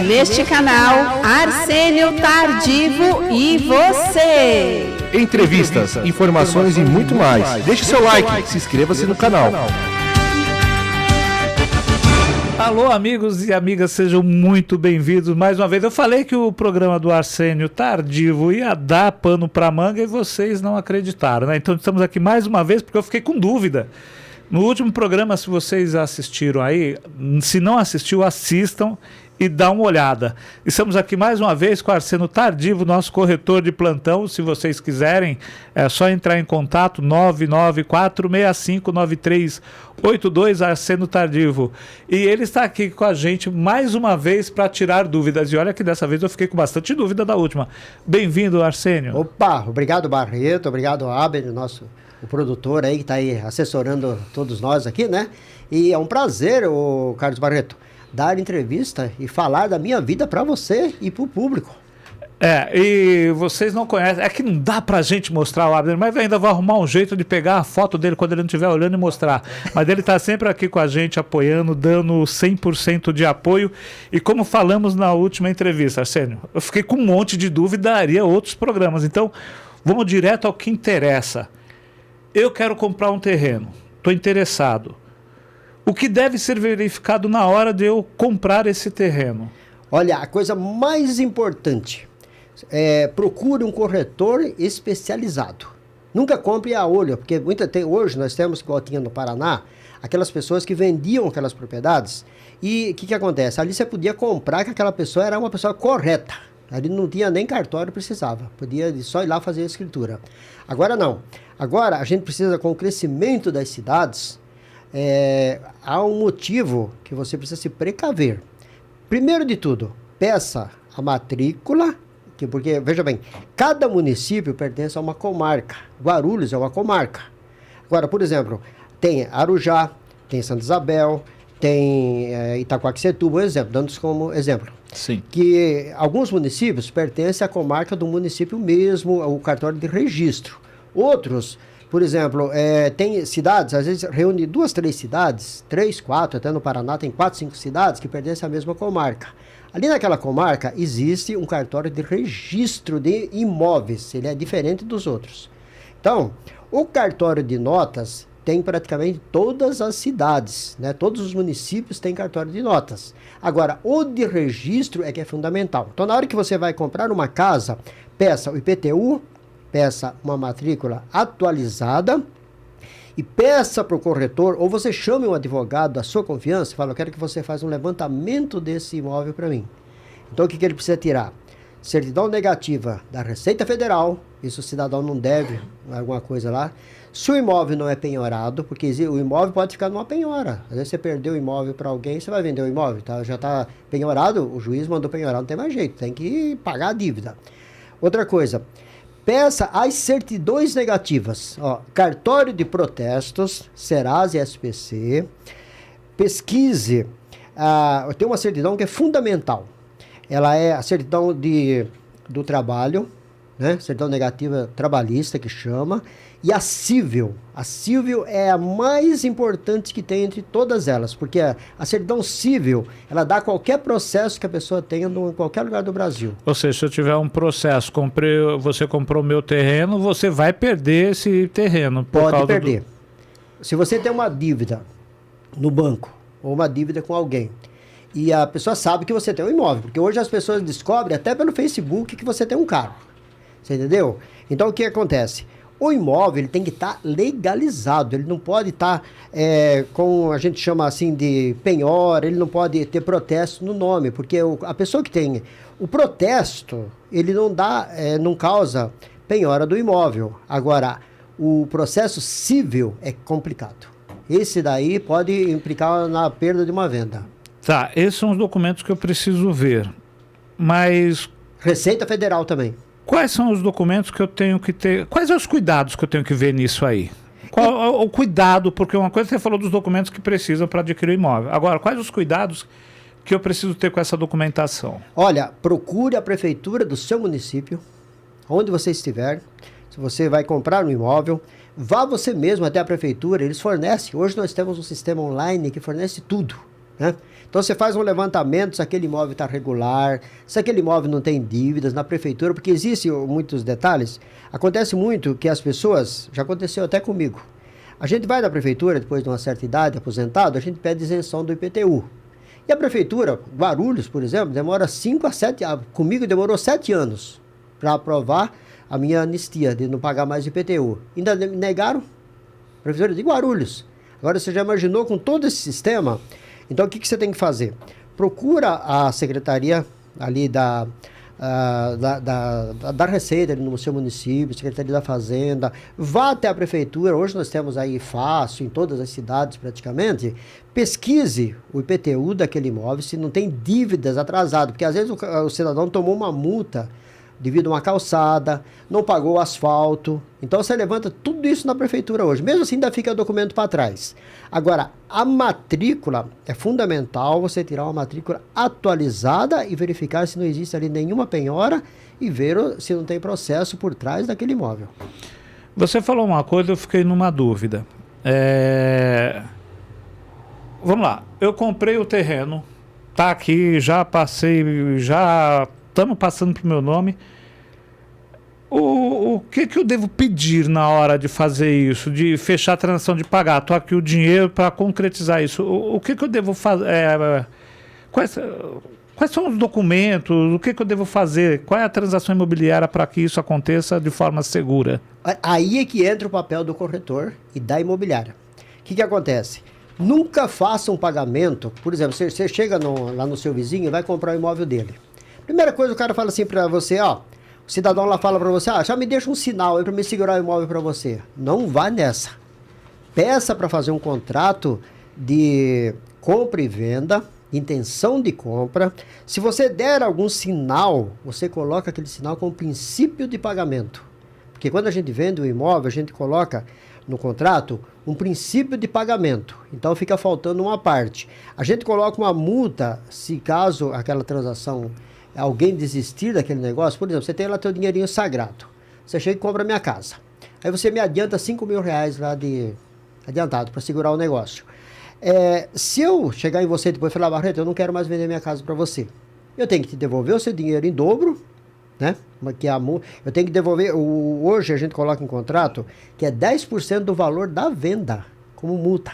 neste canal Arsênio Tardivo e você. Entrevistas, informações e muito mais. Deixe seu like, se inscreva-se no canal. Alô, amigos e amigas, sejam muito bem-vindos mais uma vez. Eu falei que o programa do Arsênio Tardivo ia dar pano pra manga e vocês não acreditaram, né? Então estamos aqui mais uma vez porque eu fiquei com dúvida. No último programa, se vocês assistiram aí, se não assistiu, assistam e dá uma olhada. Estamos aqui mais uma vez com o Arsênio Tardivo, nosso corretor de plantão. Se vocês quiserem, é só entrar em contato, 994659382, Arsênio Tardivo. E ele está aqui com a gente mais uma vez para tirar dúvidas. E olha que dessa vez eu fiquei com bastante dúvida da última. Bem-vindo, Arsênio. Opa, obrigado, Barreto, obrigado, Abel, o produtor aí que está aí assessorando todos nós aqui, né? E é um prazer, o Carlos Barreto, dar entrevista e falar da minha vida para você e para o público. E vocês não conhecem, é que não dá pra gente mostrar o Abner, mas ainda vou arrumar um jeito de pegar a foto dele quando ele não estiver olhando e mostrar. Mas ele tá sempre aqui com a gente, apoiando, dando 100% de apoio. E como falamos na última entrevista, Arsênio, eu fiquei com um monte de dúvida, daria outros programas. Então, vamos direto ao que interessa. Eu quero comprar um terreno, estou interessado. O que deve ser verificado na hora de eu comprar esse terreno? Olha, a coisa mais importante procure um corretor especializado. Nunca compre a olho, porque hoje nós temos, igual tinha no Paraná, aquelas pessoas que vendiam aquelas propriedades e o que acontece? Ali você podia comprar que aquela pessoa era uma pessoa correta. Ali não tinha nem cartório, precisava. Podia só ir lá fazer a escritura. Agora não. Agora a gente precisa, com o crescimento das cidades, há um motivo que você precisa se precaver. Primeiro de tudo, peça a matrícula, porque, veja bem, cada município pertence a uma comarca. Guarulhos é uma comarca. Agora, por exemplo, tem Arujá, tem Santa Isabel, tem Itaquaquecetuba, dando como exemplo. Sim. Que alguns municípios pertencem à comarca do município mesmo, ao cartório de registro. Outros, por exemplo, tem cidades, às vezes reúne 2, 3 cidades, 3, 4, até no Paraná tem 4, 5 cidades que pertencem à mesma comarca. Ali naquela comarca existe um cartório de registro de imóveis, ele é diferente dos outros. Então, o cartório de notas tem praticamente todas as cidades, né? Todos os municípios têm cartório de notas. Agora, o de registro é que é fundamental. Então, na hora que você vai comprar uma casa, peça o IPTU, peça uma matrícula atualizada e peça para o corretor, ou você chame um advogado da sua confiança e fala, eu quero que você faça um levantamento desse imóvel para mim. Então, o que ele precisa tirar? Certidão negativa da Receita Federal, isso o cidadão não deve alguma coisa lá. Se o imóvel não é penhorado, porque o imóvel pode ficar numa penhora. Às vezes você perdeu o imóvel para alguém, você vai vender o imóvel, tá? Já está penhorado, o juiz mandou penhorar, não tem mais jeito, tem que pagar a dívida. Outra coisa, peça as certidões negativas, cartório de protestos, Serasa e SPC, pesquise, tem uma certidão que é fundamental, ela é a certidão do trabalho, né? Certidão negativa trabalhista que chama, e a cível. A cível é a mais importante que tem entre todas elas, porque a certidão cível, ela dá qualquer processo que a pessoa tenha em qualquer lugar do Brasil. Ou seja, se eu tiver um processo, você comprou meu terreno, você vai perder esse terreno. Pode perder. Se você tem uma dívida no banco, ou uma dívida com alguém, e a pessoa sabe que você tem um imóvel, porque hoje as pessoas descobrem até pelo Facebook que você tem um carro. Você entendeu? Então o que acontece? O imóvel ele tem que estar legalizado, ele não pode estar com, a gente chama assim de penhora, ele não pode ter protesto no nome, porque a pessoa que tem o protesto, ele não causa penhora do imóvel. Agora, o processo civil é complicado. Esse daí pode implicar na perda de uma venda. Tá, esses são os documentos que eu preciso ver, mas... Receita Federal também. Quais são os documentos que eu tenho que ter? Quais são os cuidados que eu tenho que ver nisso aí? Qual o cuidado? Porque uma coisa você falou dos documentos que precisam para adquirir o imóvel. Agora, quais os cuidados que eu preciso ter com essa documentação? Olha, procure a prefeitura do seu município, onde você estiver. Se você vai comprar um imóvel, vá você mesmo até a prefeitura, eles fornecem. Hoje nós temos um sistema online que fornece tudo. né? Então você faz um levantamento se aquele imóvel está regular, se aquele imóvel não tem dívidas na prefeitura, porque existem muitos detalhes. Acontece muito que as pessoas, já aconteceu até comigo, a gente vai na prefeitura, depois de uma certa idade, aposentado, a gente pede isenção do IPTU. E a prefeitura, Guarulhos, por exemplo, demora 5 a 7 anos, comigo demorou 7 anos para aprovar a minha anistia, de não pagar mais IPTU. Ainda me negaram, prefeitura de Guarulhos. Agora você já imaginou com todo esse sistema? Então o que você tem que fazer? Procura a secretaria ali da Receita ali no seu município, Secretaria da Fazenda, vá até a prefeitura. Hoje nós temos aí fácil em todas as cidades praticamente. Pesquise o IPTU daquele imóvel, se não tem dívidas atrasadas, porque às vezes o cidadão tomou uma multa devido a uma calçada, não pagou o asfalto. Então você levanta tudo isso na prefeitura hoje. Mesmo assim ainda fica documento para trás. Agora, a matrícula, é fundamental você tirar uma matrícula atualizada e verificar se não existe ali nenhuma penhora e ver se não tem processo por trás daquele imóvel. Você falou uma coisa, eu fiquei numa dúvida. Vamos lá, eu comprei o terreno, tá aqui, já passei, já estamos passando pro meu nome. O que eu devo pedir na hora de fazer isso, de fechar a transação, de pagar? Estou aqui o dinheiro para concretizar isso. O que eu devo fazer? Quais são os documentos? O que eu devo fazer? Qual é a transação imobiliária para que isso aconteça de forma segura? Aí é que entra o papel do corretor e da imobiliária. O que acontece? Nunca faça um pagamento. Por exemplo, você chega lá no seu vizinho e vai comprar o imóvel dele. Primeira coisa, o cara fala assim para você, ó. O cidadão lá fala para você, já me deixa um sinal aí para me segurar o imóvel para você. Não vá nessa. Peça para fazer um contrato de compra e venda, intenção de compra. Se você der algum sinal, você coloca aquele sinal como princípio de pagamento. Porque quando a gente vende o imóvel, a gente coloca no contrato um princípio de pagamento. Então fica faltando uma parte. A gente coloca uma multa se caso aquela transação, alguém desistir daquele negócio. Por exemplo, você tem lá teu dinheirinho sagrado. Você chega e compra a minha casa. Aí você me adianta 5 mil reais lá de adiantado para segurar o negócio. Se eu chegar em você depois e falar, Barreto, eu não quero mais vender minha casa para você. Eu tenho que te devolver o seu dinheiro em dobro, né? Eu tenho que devolver, hoje a gente coloca em contrato que é 10% do valor da venda como multa.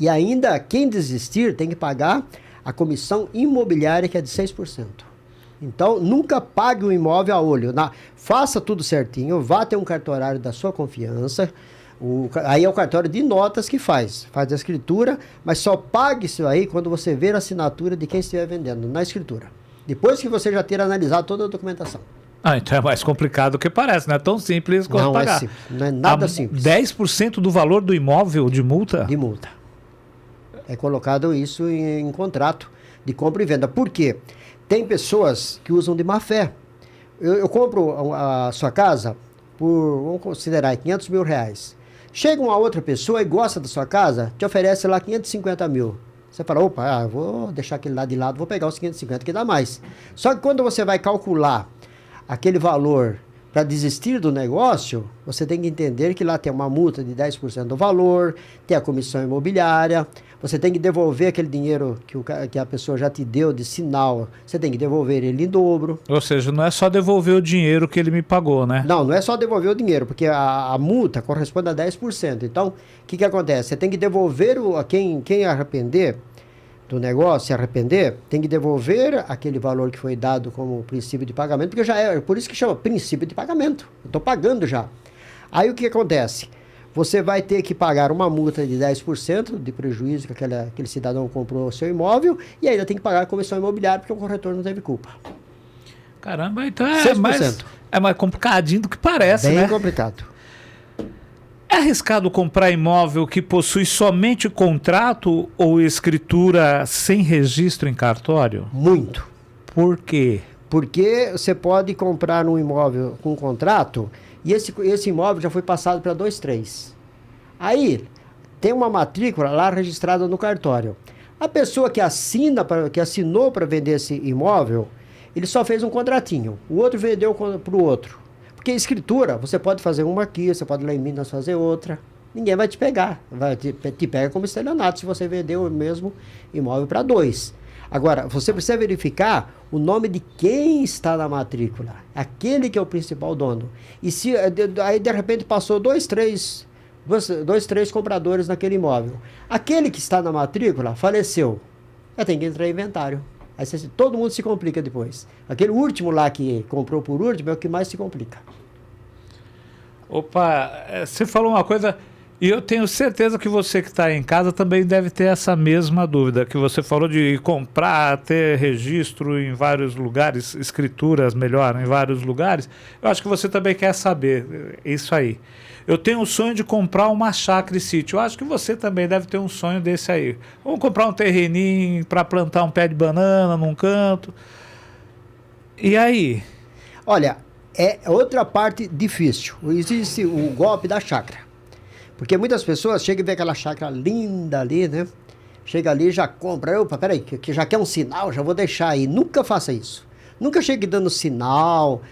E ainda quem desistir tem que pagar a comissão imobiliária, que é de 6%. Então, nunca pague o imóvel a olho. Faça tudo certinho, vá ter um cartorário da sua confiança. Aí é o cartório de notas que faz a escritura, mas só pague isso aí quando você ver a assinatura de quem estiver vendendo na escritura. Depois que você já ter analisado toda a documentação. Então é mais complicado do que parece, não é tão simples quanto pagar. Não é simples, não é nada simples. 10% do valor do imóvel de multa? De multa. É colocado isso em contrato de compra e venda. Por quê? Tem pessoas que usam de má fé. Eu compro a sua casa por, vamos considerar, 500 mil reais. Chega uma outra pessoa e gosta da sua casa, te oferece lá 550 mil. Você fala, opa, vou deixar aquele lá de lado, vou pegar os 550 que dá mais. Só que quando você vai calcular aquele valor para desistir do negócio, você tem que entender que lá tem uma multa de 10% do valor, tem a comissão imobiliária, você tem que devolver aquele dinheiro que a pessoa já te deu de sinal, você tem que devolver ele em dobro. Ou seja, não é só devolver o dinheiro que ele me pagou, né? Não é só devolver o dinheiro, porque a multa corresponde a 10%. Então, o que acontece? Você tem que devolver a quem arrepender do negócio, se arrepender, tem que devolver aquele valor que foi dado como princípio de pagamento, porque já é, por isso que chama princípio de pagamento. Eu estou pagando já. Aí o que acontece? Você vai ter que pagar uma multa de 10% de prejuízo que aquele cidadão comprou o seu imóvel e ainda tem que pagar a comissão imobiliária porque o corretor não teve culpa. Caramba, então é mais complicadinho do que parece, bem né? Bem complicado. É arriscado comprar imóvel que possui somente contrato ou escritura sem registro em cartório? Muito. Por quê? Porque você pode comprar um imóvel com contrato e esse imóvel já foi passado para 2-3. Aí tem uma matrícula lá registrada no cartório. A pessoa que assinou para vender esse imóvel, ele só fez um contratinho. O outro vendeu para o outro. Porque escritura, você pode fazer uma aqui, você pode lá em Minas fazer outra, ninguém vai te pegar. Te pega como estelionato se você vender o mesmo imóvel para 2. Agora, você precisa verificar o nome de quem está na matrícula. Aquele que é o principal dono. E se aí de repente passou 2, 3 compradores naquele imóvel. Aquele que está na matrícula faleceu. Tem que entrar em inventário. Aí todo mundo se complica depois. Aquele último lá que comprou por último é o que mais se complica. Opa, você falou uma coisa, e eu tenho certeza que você que está em casa também deve ter essa mesma dúvida, que você falou de comprar, ter registro em vários lugares, escrituras melhor, em vários lugares. Eu acho que você também quer saber isso aí. Eu tenho o sonho de comprar uma chácara e sítio. Eu acho que você também deve ter um sonho desse aí. Vamos comprar um terreninho para plantar um pé de banana num canto. E aí? Olha, é outra parte difícil. Existe o golpe da chácara. Porque muitas pessoas chegam e vê aquela chácara linda ali, né? Chega ali e já compra. Opa, peraí, que já quer um sinal, já vou deixar aí. Nunca faça isso. Nunca chegue dando sinal.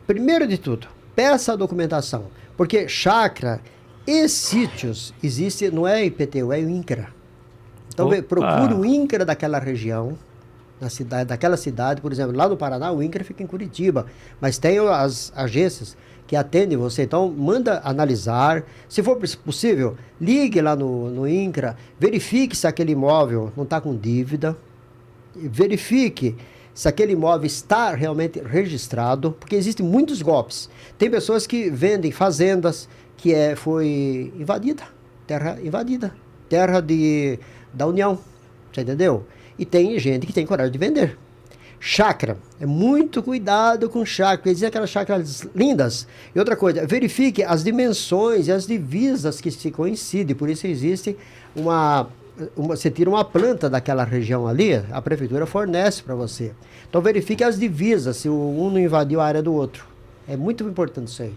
Primeiro de tudo, peça a documentação. Porque chácara e sítios existe, não é IPTU, é o INCRA. Então procure o INCRA daquela região, daquela cidade, por exemplo, lá no Paraná, o INCRA fica em Curitiba, mas tem as agências que atendem você. Então manda analisar, se for possível, ligue lá no INCRA, verifique se aquele imóvel não está com dívida, verifique se aquele imóvel está realmente registrado, porque existem muitos golpes. Tem pessoas que vendem fazendas que foi invadida, terra invadida, terra da União, você entendeu? E tem gente que tem coragem de vender. Chácara, é muito cuidado com chácara, porque existem aquelas chácaras lindas. E outra coisa, verifique as dimensões e as divisas que se coincidem, por isso existe você tira uma planta daquela região ali, a prefeitura fornece para você. Então verifique as divisas, se um não invadiu a área do outro. É muito importante isso aí.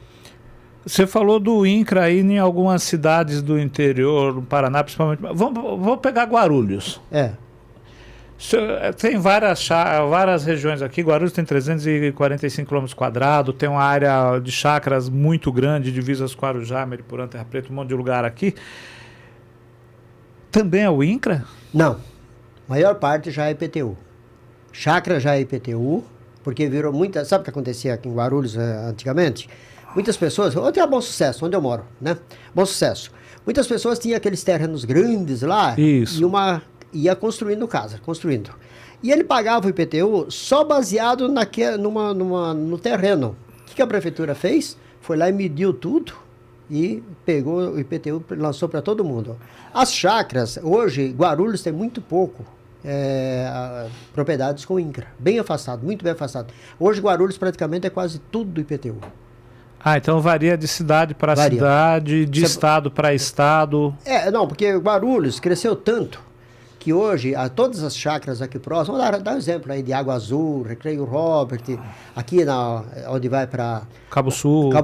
Você falou do INCRA aí em algumas cidades do interior, no Paraná, principalmente. Vamos pegar Guarulhos. Tem várias regiões aqui. Guarulhos tem 345 km², tem uma área de chácaras muito grande, divisas com Arujá, Mariporã, Terra Preta, um monte de lugar aqui. Também é o INCRA? Não. A maior parte já é IPTU. Chácara já é IPTU, porque virou muita... Sabe o que acontecia aqui em Guarulhos antigamente? Muitas pessoas... Ontem é Bom Sucesso, onde eu moro, né? Bom Sucesso. Muitas pessoas tinham aqueles terrenos grandes lá. Isso. E ia construindo casa, construindo. E ele pagava o IPTU só baseado no terreno. O que a prefeitura fez? Foi lá e mediu tudo e pegou o IPTU e lançou para todo mundo. As chácaras, hoje, Guarulhos tem muito pouco propriedades com INCRA. Bem afastado, muito bem afastado. Hoje, Guarulhos praticamente é quase tudo do IPTU. Então varia de cidade para cidade, de estado para estado. Não, porque Guarulhos cresceu tanto que hoje, todas as chácaras aqui próximas, vamos dar um exemplo aí de Água Azul, Recreio Robert, aqui onde vai para Cabo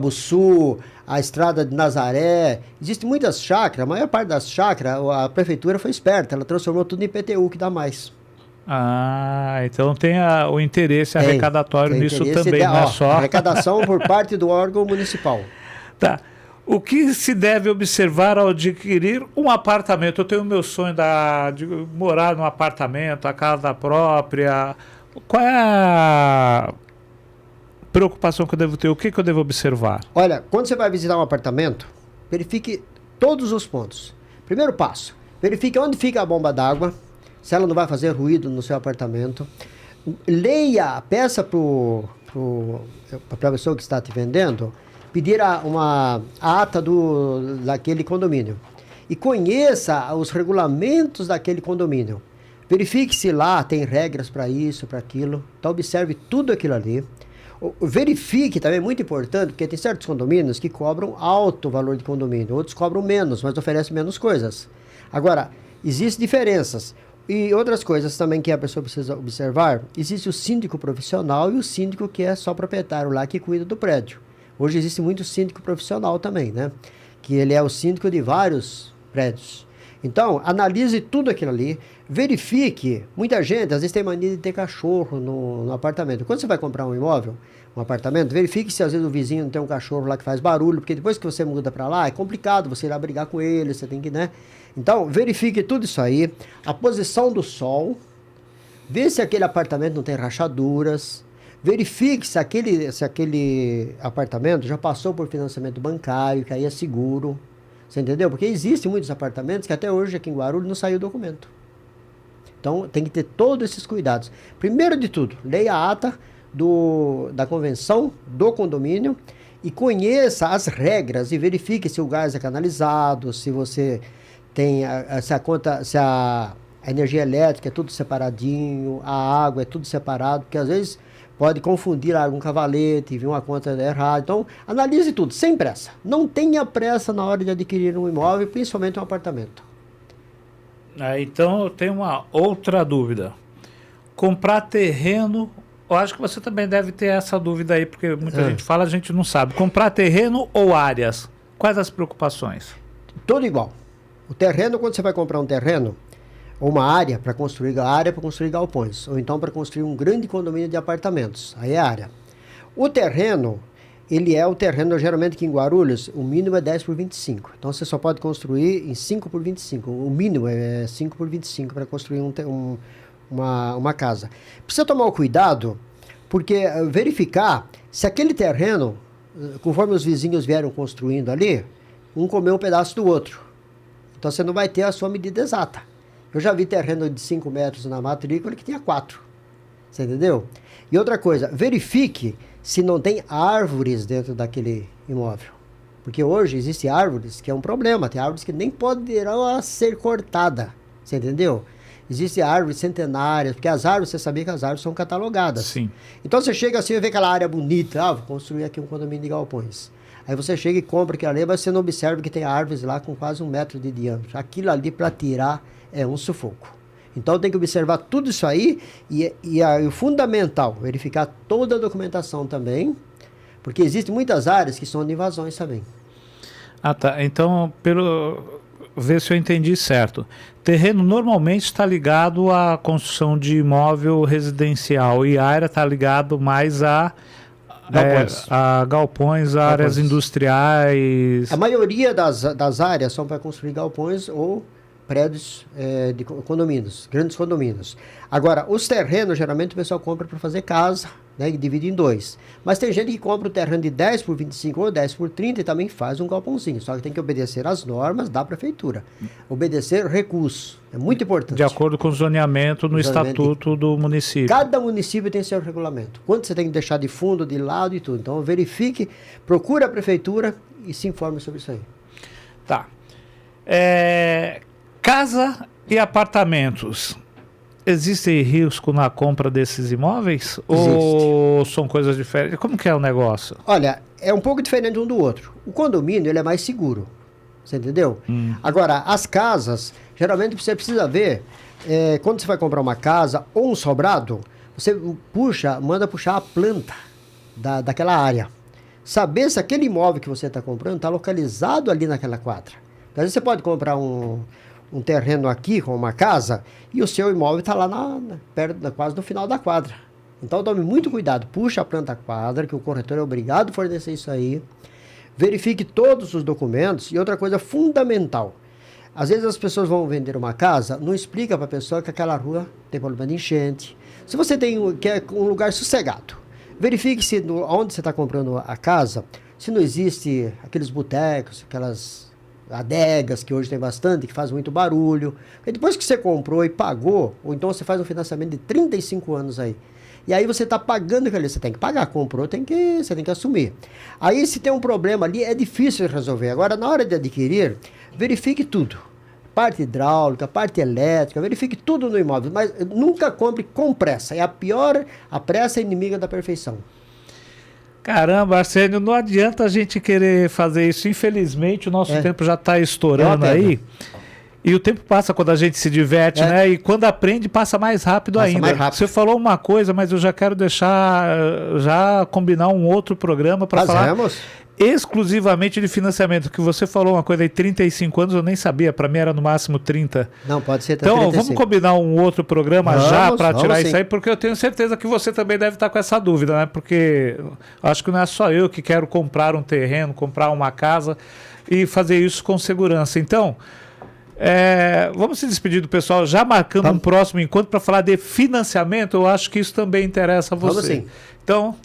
Sul, a estrada de Nazaré, existem muitas chácaras, a maior parte das chácaras, a prefeitura foi esperta, ela transformou tudo em IPTU, que dá mais. Então tem o interesse arrecadatório nisso também, não é só... Arrecadação por parte do órgão municipal. Tá. O que se deve observar ao adquirir um apartamento? Eu tenho o meu sonho de morar num apartamento, a casa própria. Qual é a preocupação que eu devo ter? O que eu devo observar? Olha, quando você vai visitar um apartamento, verifique todos os pontos. Primeiro passo, verifique onde fica a bomba d'água, se ela não vai fazer ruído no seu apartamento. Leia, peça para a pessoa que está te vendendo, pedir a ata daquele condomínio. E conheça os regulamentos daquele condomínio. Verifique se lá tem regras para isso, para aquilo. Então observe tudo aquilo ali. Verifique também, muito importante, porque tem certos condomínios que cobram alto valor de condomínio. Outros cobram menos, mas oferecem menos coisas. Agora, existem diferenças. E outras coisas também que a pessoa precisa observar. Existe o síndico profissional e o síndico que é só proprietário lá, que cuida do prédio. Hoje existe muito síndico profissional também, né? Que ele é o síndico de vários prédios. Então, analise tudo aquilo ali, verifique. Muita gente, às vezes, tem mania de ter cachorro no apartamento. Quando você vai comprar um imóvel, um apartamento, verifique se às vezes o vizinho não tem um cachorro lá que faz barulho, porque depois que você muda para lá, é complicado você ir lá brigar com ele, você tem que, né? Então, verifique tudo isso aí, a posição do sol, vê se aquele apartamento não tem rachaduras, verifique se aquele apartamento já passou por financiamento bancário, que aí é seguro, você entendeu? Porque existem muitos apartamentos que até hoje aqui em Guarulhos não saiu o documento. Então, tem que ter todos esses cuidados. Primeiro de tudo, leia a ata da convenção do condomínio e conheça as regras e verifique se o gás é canalizado, se você tem se a energia elétrica é tudo separadinho, a água é tudo separado, porque às vezes pode confundir algum cavalete e vir uma conta errada. Então, analise tudo, sem pressa. Não tenha pressa na hora de adquirir um imóvel, principalmente um apartamento. Então, eu tenho uma outra dúvida. Comprar terreno, eu acho que você também deve ter essa dúvida aí, porque muita gente fala, a gente não sabe. Comprar terreno ou áreas? Quais as preocupações? Tudo igual. O terreno, quando você vai comprar um terreno, ou uma área para construir galpões, ou então para construir um grande condomínio de apartamentos, aí é área. O terreno, ele é o terreno, geralmente aqui em Guarulhos, o mínimo é 10 por 25. Então você só pode construir em 5 por 25. O mínimo é 5 por 25 para construir uma casa. Precisa tomar o cuidado, porque verificar se aquele terreno, conforme os vizinhos vieram construindo ali, um comeu um pedaço do outro. Então você não vai ter a sua medida exata. Eu já vi terreno de 5 metros na matrícula que tinha 4. Você entendeu? E outra coisa, verifique se não tem árvores dentro daquele imóvel. Porque hoje existem árvores que é um problema. Tem árvores que nem poderão ser cortadas. Você entendeu? Existem árvores centenárias, porque as árvores, você sabia que as árvores são catalogadas. Sim. Então você chega assim e vê aquela área bonita. Vou construir aqui um condomínio de galpões. Aí você chega e compra aquilo ali, mas você não observa que tem árvores lá com quase 1 metro de diâmetro. Aquilo ali para tirar é um sufoco. Então tem que observar tudo isso aí e o fundamental, verificar toda a documentação também, porque existem muitas áreas que são de invasões também. Ah, tá. Então, ver se eu entendi certo. Terreno normalmente está ligado à construção de imóvel residencial e a área está ligado mais a galpões, áreas industriais. A maioria das áreas são para construir galpões ou prédios de condomínios, grandes condomínios. Agora, os terrenos, geralmente o pessoal compra para fazer casa, né, e divide em 2. Mas tem gente que compra o terreno de 10 por 25 ou 10 por 30 e também faz um galpãozinho. Só que tem que obedecer às normas da prefeitura. Obedecer recurso. É muito importante. De acordo com o zoneamento no estatuto do município. Cada município tem seu regulamento. Quanto você tem que deixar de fundo, de lado e tudo. Então, verifique, procure a prefeitura e se informe sobre isso aí. Tá. Casa e apartamentos. Existe risco na compra desses imóveis? Existe. Ou são coisas diferentes? Como que é o negócio? Olha, é um pouco diferente um do outro. O condomínio, ele é mais seguro. Você entendeu? Agora, as casas, geralmente você precisa ver, quando você vai comprar uma casa ou um sobrado, você manda puxar a planta daquela área. Saber se aquele imóvel que você está comprando está localizado ali naquela quadra. Às vezes você pode comprar um terreno aqui com uma casa e o seu imóvel está lá perto, quase no final da quadra. Então tome muito cuidado, puxa a planta quadra, que o corretor é obrigado a fornecer isso aí, verifique todos os documentos. E outra coisa fundamental, às vezes as pessoas vão vender uma casa, não explica para a pessoa que aquela rua tem problema de enchente. Se você quer um lugar sossegado, verifique se onde você está comprando a casa, se não existe aqueles botecos, aquelas adegas, que hoje tem bastante, que fazem muito barulho. Porque depois que você comprou e pagou, ou então você faz um financiamento de 35 anos aí, e aí você está pagando aquilo ali, você tem que pagar, comprou, você tem que assumir. Aí se tem um problema ali, é difícil de resolver. Agora, na hora de adquirir, verifique tudo. Parte hidráulica, parte elétrica, verifique tudo no imóvel, mas nunca compre com pressa. A pressa é inimiga da perfeição. Caramba, Arsênio, não adianta a gente querer fazer isso. Infelizmente, o nosso tempo já está estourando aí. E o tempo passa quando a gente se diverte, né? E quando aprende, passa mais rápido ainda. Mais rápido. Você falou uma coisa, mas eu já quero combinar um outro programa para falar. exclusivamente de financiamento, que você falou uma coisa aí, 35 anos, eu nem sabia, para mim era no máximo 30. Não, pode ser até Então, 35. vamos combinar um outro programa já para tirar sim. isso aí, porque eu tenho certeza que você também deve estar com essa dúvida, né? Porque acho que não é só eu que quero comprar um terreno, comprar uma casa e fazer isso com segurança. Então, vamos se despedir do pessoal, já marcando um próximo encontro para falar de financiamento. Eu acho que isso também interessa a você. Vamos sim. Então,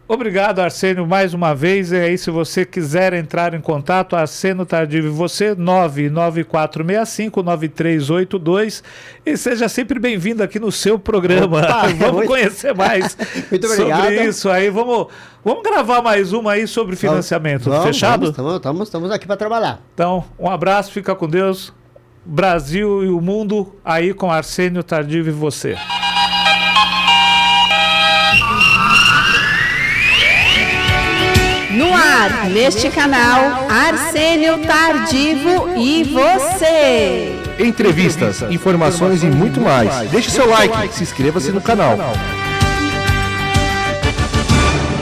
obrigado, Arsênio, mais uma vez. E aí, se você quiser entrar em contato, Arsênio Tardível e você, 99465-9382. E seja sempre bem-vindo aqui no seu programa. Opa, vamos conhecer mais muito sobre obrigado. isso aí. Vamos gravar mais uma aí sobre financiamento. Fechado? Estamos aqui para trabalhar. Então, um abraço, fica com Deus. Brasil e o mundo aí com Arsênio Tardível e você. No ar, neste canal, Arsênio Tardivo e você. Entrevistas, informações e muito mais. Deixe seu like, se inscreva-se no canal.